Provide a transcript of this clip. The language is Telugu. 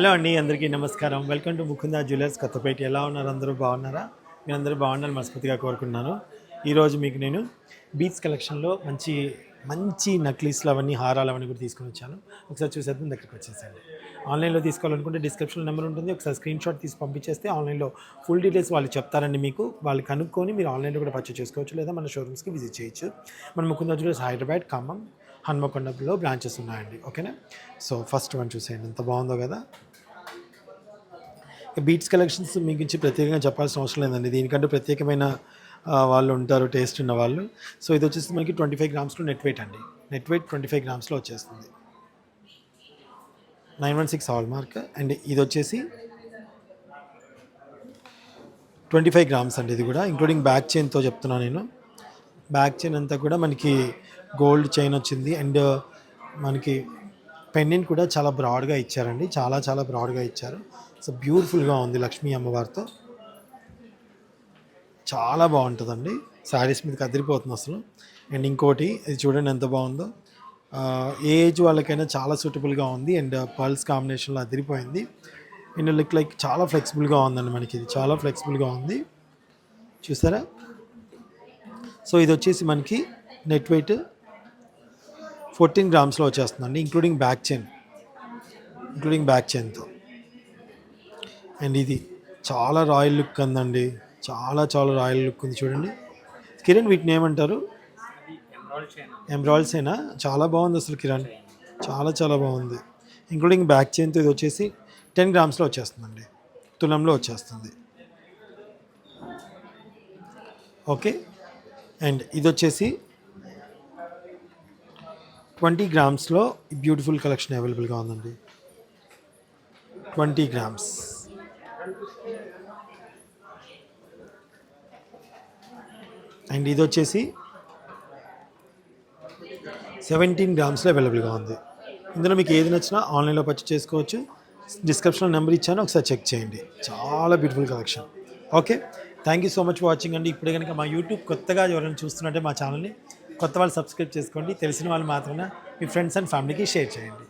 హలో అండి, అందరికీ నమస్కారం. Welcome to Mukunda jewellers Kottapeta. ఎలా ఉన్నారు? అందరూ బాగున్నారా? మీరు అందరూ బాగుండాలని మనస్ఫూర్తిగా కోరుకుంటున్నాను. ఈరోజు మీకు నేను బీట్స్ కలెక్షన్లో మంచి మంచి నక్లీస్లు అవన్నీ, హారాలు అవన్నీ కూడా తీసుకొని వచ్చాను. ఒకసారి చూసేద్దాం, దగ్గరికి వచ్చేసండి. ఆన్లైన్లో తీసుకోవాలనుకుంటే డిస్క్రిప్షన్ నెంబర్ ఉంటుంది, ఒకసారి స్క్రీన్ షాట్ తీసి పంపించేస్తే ఆన్లైన్లో ఫుల్ డీటెయిల్స్ వాళ్ళు చెప్తారండి. మీకు వాళ్ళు కనుక్కొని మీరు ఆన్లైన్లో కూడా పర్చేస్ చేసుకోవచ్చు, లేదా మన షోరూమ్స్కి విజిట్ చేయొచ్చు. మన ముకుందా జ్యువెలర్స్ హైదరాబాద్, ఖమ్మం, హన్మకొండలో బ్రాంచెస్ ఉన్నాయండి. ఓకేనా? సో ఫస్ట్ వన్ చూసేయండి, ఎంత బాగుందో కదా. బీట్స్ కలెక్షన్స్ మీ గురించి ప్రత్యేకంగా చెప్పాల్సిన అవసరం లేదండి. దీనికంటే ప్రత్యేకమైన వాళ్ళు ఉంటారు, టేస్ట్ ఉన్న వాళ్ళు. సో ఇది వచ్చేసి మనకి 25 గ్రామ్స్లో నెట్ వెయిట్ అండి. నెట్ వెయిట్ 25 గ్రామ్స్లో వచ్చేస్తుంది. 916 హాల్ మార్క్. అండ్ ఇది వచ్చేసి 25 గ్రామ్స్ అండి. ఇది కూడా ఇంక్లూడింగ్ బ్యాక్ చైన్తో చెప్తున్నాను నేను. బ్యాక్ చైన్ అంతా కూడా మనకి గోల్డ్ చైన్ వచ్చింది. అండ్ మనకి పెండెంట్ కూడా చాలా బ్రాడ్గా ఇచ్చారండి, చాలా బ్రాడ్గా ఇచ్చారు. సో బ్యూటిఫుల్గా ఉంది లక్ష్మీ అమ్మవారితో, చాలా బాగుంటుందండి. శారీస్ మీదకి అదిరిపోతుంది అసలు. అండ్ ఇంకోటి ఇది చూడండి ఎంత బాగుందో. ఏ ఏజ్ వాళ్ళకైనా చాలా సూటబుల్గా ఉంది. అండ్ పర్ల్స్ కాంబినేషన్లో అదిరిపోయింది. అండ్ లైక్ చాలా ఫ్లెక్సిబుల్గా ఉందండి. మనకి ఇది చాలా ఫ్లెక్సిబుల్గా ఉంది, చూసారా. సో ఇది వచ్చేసి మనకి నెట్ వెయిట్ 14 గ్రామ్స్లో వచ్చేస్తుందండి, ఇంక్లూడింగ్ బ్యాక్ చైన్తో. అండ్ ఇది చాలా రాయల్ లుక్ ఉందండి, చాలా రాయల్ లుక్ ఉంది. చూడండి కిరణ్, వీటిని ఏమంటారు? ఎమరాల్డ్సేనా? చాలా బాగుంది అసలు కిరణ్, చాలా బాగుంది. ఇంక్లూడింగ్ బ్యాక్ చైన్తో ఇది వచ్చేసి 10 గ్రామ్స్లో వచ్చేస్తుందండి, తులంలో వచ్చేస్తుంది. ఓకే. అండ్ ఇది వచ్చేసి 20 గ్రామ్స్లో బ్యూటిఫుల్ కలెక్షన్ అవైలబుల్గా ఉందండి. 20 గ్రామ్స్. అండ్ ఇది వచ్చేసి 17 గ్రామ్స్లో అవైలబుల్గా ఉంది. ఇందులో మీకు ఏది నచ్చినా ఆన్లైన్లో పర్చేస్ చేసుకోవచ్చు. డిస్క్రిప్షన్లో నెంబర్ ఇచ్చాను, ఒకసారి చెక్ చేయండి. చాలా beautiful collection. Okay, thank you so much for watching అండి. ఇప్పుడే కనుక మా యూట్యూబ్ కొత్తగా ఎవరైనా చూస్తున్నట్టే మా ఛానల్ని కొత్త వాళ్ళు సబ్స్క్రైబ్ చేసుకోండి. తెలిసిన వాళ్ళు మాత్రమే మీ ఫ్రెండ్స్ అండ్ ఫ్యామిలీకి షేర్ చేయండి.